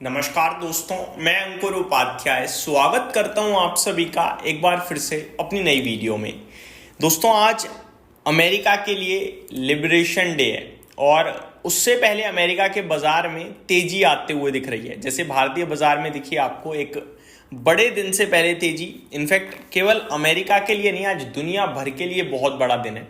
नमस्कार दोस्तों, मैं अंकुर उपाध्याय स्वागत करता हूं आप सभी का एक बार फिर से अपनी नई वीडियो में। दोस्तों, आज अमेरिका के लिए लिबरेशन डे है और उससे पहले अमेरिका के बाजार में तेजी आते हुए दिख रही है। जैसे भारतीय बाजार में दिखी आपको एक बड़े दिन से पहले तेजी, इनफैक्ट केवल अमेरिका के लिए नहीं, आज दुनिया भर के लिए बहुत बड़ा दिन है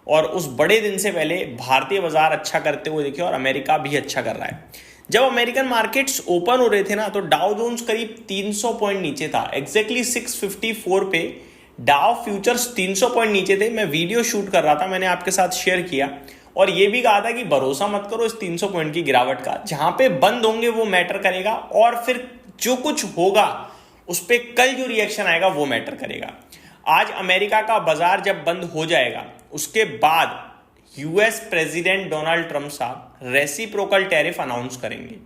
और उस बड़े दिन से पहले भारतीय बाजार अच्छा करते हुए दिखे और अमेरिका भी अच्छा कर रहा है। जब अमेरिकन मार्केट्स ओपन हो रहे थे ना, तो डाउ जोन्स करीब 300 पॉइंट नीचे था, एग्जैक्टली 654 पे डाउ फ्यूचर्स 300 पॉइंट नीचे थे। मैं वीडियो शूट कर रहा था, मैंने आपके साथ शेयर किया और ये भी कहा था कि भरोसा मत करो इस 300 पॉइंट की गिरावट का, जहां पे बंद होंगे वो मैटर करेगा और फिर जो कुछ होगा उस पर कल जो रिएक्शन आएगा वो मैटर करेगा। आज अमेरिका का बाजार जब बंद हो जाएगा उसके बाद यूएस प्रेसिडेंट डोनाल्ड ट्रंप साहब रेसिप्रोकल टैरिफ अनाउंस करेंगे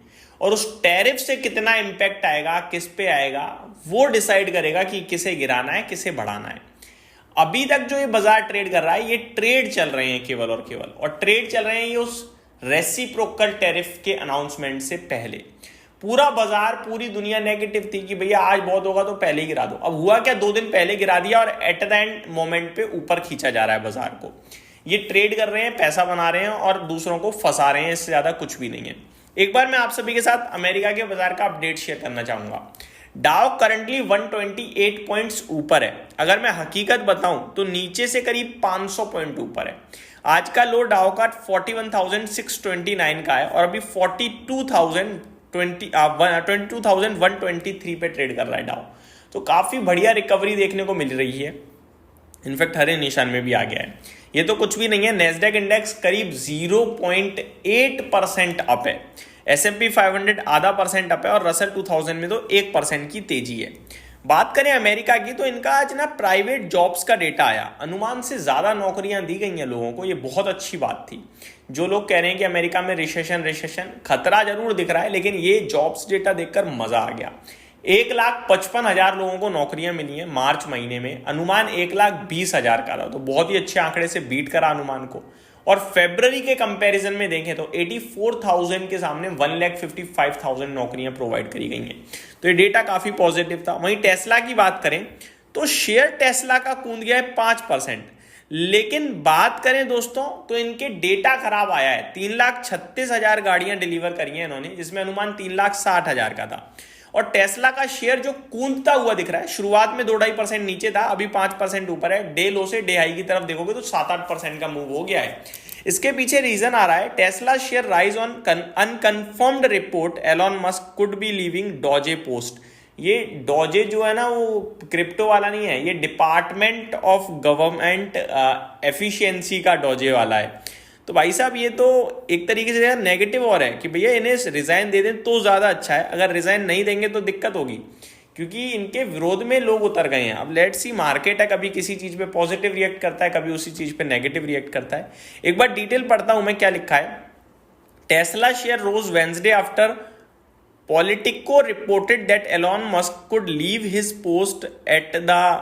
और उस टैरिफ से कितना इंपैक्ट आएगा, किस पे आएगा, वो डिसाइड करेगा कि किसे गिराना है, किसे बढ़ाना है। अभी तक जो ये बाजार ट्रेड कर रहा है, ये ट्रेड चल रहे हैं केवल और केवल, और ट्रेड चल रहे हैं ये उस रेसिप्रोकल टैरिफ के अनाउंसमेंट से पहले। पूरा बाजार, पूरी दुनिया नेगेटिव थी कि भैया आज बहुत होगा तो पहले ही गिरा दो। अब हुआ क्या, 2 दिन पहले गिरा दिया और एट द एंड मोमेंट पे ऊपर खींचा जा रहा है बाजार को। ये ट्रेड कर रहे हैं, पैसा बना रहे हैं और दूसरों को फंसा रहे हैं, इससे ज्यादा कुछ भी नहीं है। एक बार मैं आप सभी के साथ अमेरिका के बाजार का अपडेट शेयर करना चाहूंगा। डाउ करंटली 128 पॉइंट्स ऊपर है। अगर मैं हकीकत बताऊं तो नीचे से करीब 500 पॉइंट ऊपर है। आज का लो डाउ का 41,629 का है और अभी 22,123 पे ट्रेड कर रहा है डाउ। तो काफी बढ़िया रिकवरी देखने को मिल रही है, इनफैक्ट हरे निशान में भी आ गया है। ये तो कुछ भी नहीं है, नेस्डैक इंडेक्स करीब 0.8% अप है, S&P 500 आधा % अप है और रसल 2000 में तो 1% की तेजी है। बात करें अमेरिका की तो इनका आज ना प्राइवेट जॉब्स का डेटा आया, अनुमान से ज्यादा नौकरियां दी गई हैं लोगों को, ये बहुत अच्छी बात थी। जो लोग कह रहे हैं कि अमेरिका में रिसेशन खतरा जरूर दिख रहा है, लेकिन ये जॉब्स डेटा देखकर मजा आ गया। 1,55,000 लोगों को नौकरियां मिली हैं मार्च महीने में, अनुमान 1,20,000 का था, तो बहुत ही अच्छे आंकड़े से बीट करा अनुमान को। और फेब्रुवरी के कंपैरिजन में देखें तो 84,000 के सामने 1,55,000 नौकरियां प्रोवाइड करी गई हैं, तो ये डेटा काफी पॉजिटिव था। वहीं टेस्ला की बात करें तो शेयर टेस्ला का कूद गया है 5%, लेकिन बात करें दोस्तों तो इनके डेटा खराब आया है। 3,36,000 गाड़ियां डिलीवर करी हैं इन्होंने, जिसमें अनुमान 3,60,000 का था। और टेस्ला का शेयर जो कूदता हुआ दिख रहा है, शुरुआत में 2-2.5% नीचे था, अभी 5% ऊपर है। डे लो से डे हाई की तरफ देखोगे तो 7-8% का मूव हो गया है। इसके पीछे रीजन आ रहा है Tesla share rise on unconfirmed report Elon Musk could be leaving DOGE post. ये डॉजे जो है ना, वो क्रिप्टो वाला नहीं है, ये डिपार्टमेंट ऑफ गवर्नमेंट एफिशिएंसी का डॉजे वाला है। तो भाई साहब ये तो एक तरीके से नेगेटिव और है कि भैया इन्हें रिजाइन दे दें तो ज्यादा अच्छा है, अगर रिजाइन नहीं देंगे तो दिक्कत होगी, क्योंकि इनके विरोध में लोग उतर गए हैं। अब लेट्स सी, मार्केट है, कभी किसी चीज पे पॉजिटिव रिएक्ट करता है, कभी उसी चीज पे नेगेटिव रिएक्ट करता है। एक बार डिटेल पढ़ता हूं मैं क्या लिखा है। Tesla share rose Wednesday after Politico reported that Elon Musk could leave his post at the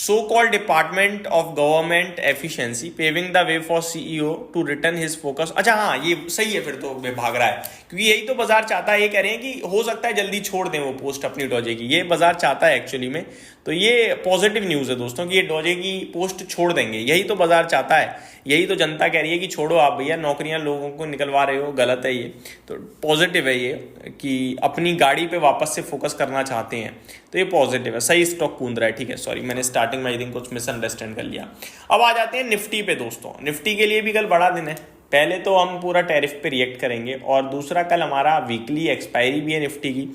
so-called Department of Government Efficiency, paving the way for CEO to return his focus। अच्छा हाँ, ये सही है, फिर तो भाग रहा है, क्योंकि यही तो बाजार चाहता है। ये कह रहे हैं कि हो सकता है जल्दी छोड़ दें वो पोस्ट अपनी डॉजे की, ये बाजार चाहता है एक्चुअली में। तो ये पॉजिटिव न्यूज़ है दोस्तों कि ये डॉजे की पोस्ट छोड़ देंगे, यही तो बाजार चाहता है, यही तो जनता कह रही है कि छोड़ो आप भैया, नौकरियां लोगों को निकलवा रहे हो, गलत है ये। तो पॉजिटिव है ये कि अपनी गाड़ी पे वापस से फोकस करना चाहते हैं, तो ये पॉजिटिव है। सही स्टॉक कूद रहा है, ठीक है, सॉरी मैंने स्टार्टिंग में आई थिंक कुछ मिसअंडरस्टैंड कर लिया। अब आ जाते हैं निफ्टी पे दोस्तों। निफ्टी के लिए भी कल बड़ा दिन है। पहले तो हम पूरा टैरिफ पे रिएक्ट करेंगे और दूसरा कल हमारा वीकली एक्सपायरी भी है निफ्टी की।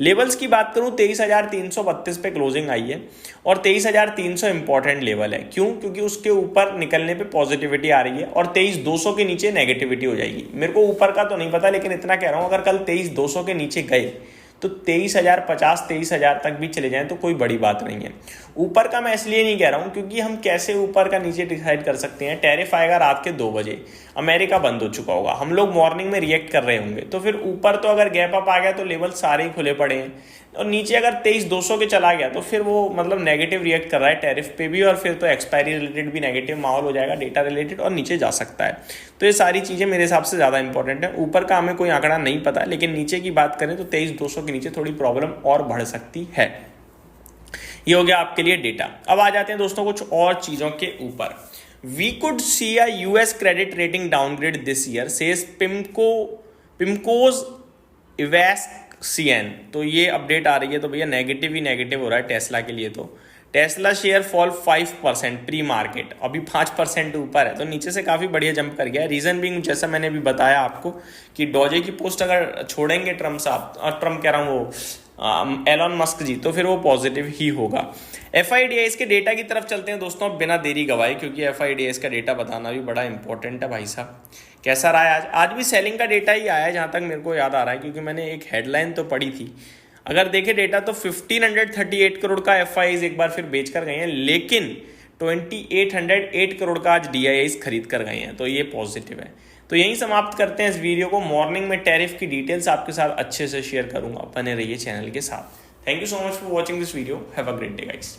लेवल्स की बात करूं 23,332 पे क्लोजिंग आई है और 23,300 इंपॉर्टेंट लेवल है। क्यों? क्योंकि उसके ऊपर निकलने पे पॉजिटिविटी आ रही है और 23,200 के नीचे नेगेटिविटी हो जाएगी। मेरे को ऊपर का तो नहीं पता, लेकिन इतना कह रहा हूं अगर कल 23,200 के नीचे गए तो 23,050 23,000 तक भी चले जाएं तो कोई बड़ी बात नहीं है। ऊपर का मैं इसलिए नहीं कह रहा हूं क्योंकि हम कैसे ऊपर का नीचे डिसाइड कर सकते हैं। टैरिफ आएगा रात के 2 बजे, अमेरिका बंद हो चुका होगा, हम लोग मॉर्निंग में रिएक्ट कर रहे होंगे, तो फिर ऊपर तो अगर गैप अप आ गया तो लेवल सारे ही खुले पड़े हैं, और नीचे अगर 23,200 के चला गया तो फिर वो मतलब नेगेटिव रिएक्ट कर रहा है टैरिफ पे भी, और फिर तो एक्सपायरी रिलेटेड भी नेगेटिव माहौल हो जाएगा, डेटा रिलेटेड, और नीचे जा सकता है। तो ये सारी चीज़ें मेरे हिसाब से ज़्यादा इंपॉर्टेंट है। ऊपर का हमें कोई आंकड़ा नहीं पता, लेकिन नीचे की बात करें तो 23,200 के नीचे थोड़ी प्रॉब्लम और बढ़ सकती है। ये हो गया आपके लिए डेटा। अब आ जाते हैं दोस्तों कुछ और चीज़ों के ऊपर। We could see a US credit rating downgrade this year says PIMCO's Ivascyn. तो ये अपडेट आ रही है, तो भैया नेगेटिव ही नेगेटिव हो रहा है टेस्ला के लिए। तो Tesla share fall 5% pre market, अभी 5% ऊपर है, तो नीचे से काफ़ी बढ़िया जंप कर गया है। रीज़न भी जैसा मैंने अभी बताया आपको कि डोजे की पोस्ट अगर छोड़ेंगे ट्रम्प साहब, ट्रम्प कह रहा हूँ वो एलॉन मस्क जी, तो फिर वो पॉजिटिव ही होगा। FIDIs के डेटा की तरफ चलते हैं दोस्तों बिना देरी गवाए, क्योंकि FIDIs का डेटा बताना भी बड़ा इंपॉर्टेंट है भाई साहब। कैसा रहा है आज भी सेलिंग का डेटा ही आया है जहाँ तक मेरे को याद आ रहा है, क्योंकि मैंने एक हेडलाइन तो पढ़ी थी। अगर देखें डेटा तो 1538 करोड़ का FIs एक बार फिर बेच कर गए हैं, लेकिन 2808 करोड़ का आज DIIs खरीद कर गए हैं, तो ये पॉजिटिव है। तो यहीं समाप्त करते हैं इस वीडियो को। मॉर्निंग में टैरिफ की डिटेल्स आपके साथ अच्छे से शेयर करूंगा, बने रहिए चैनल के साथ। Thank you so much for watching this video. Have a great day guys.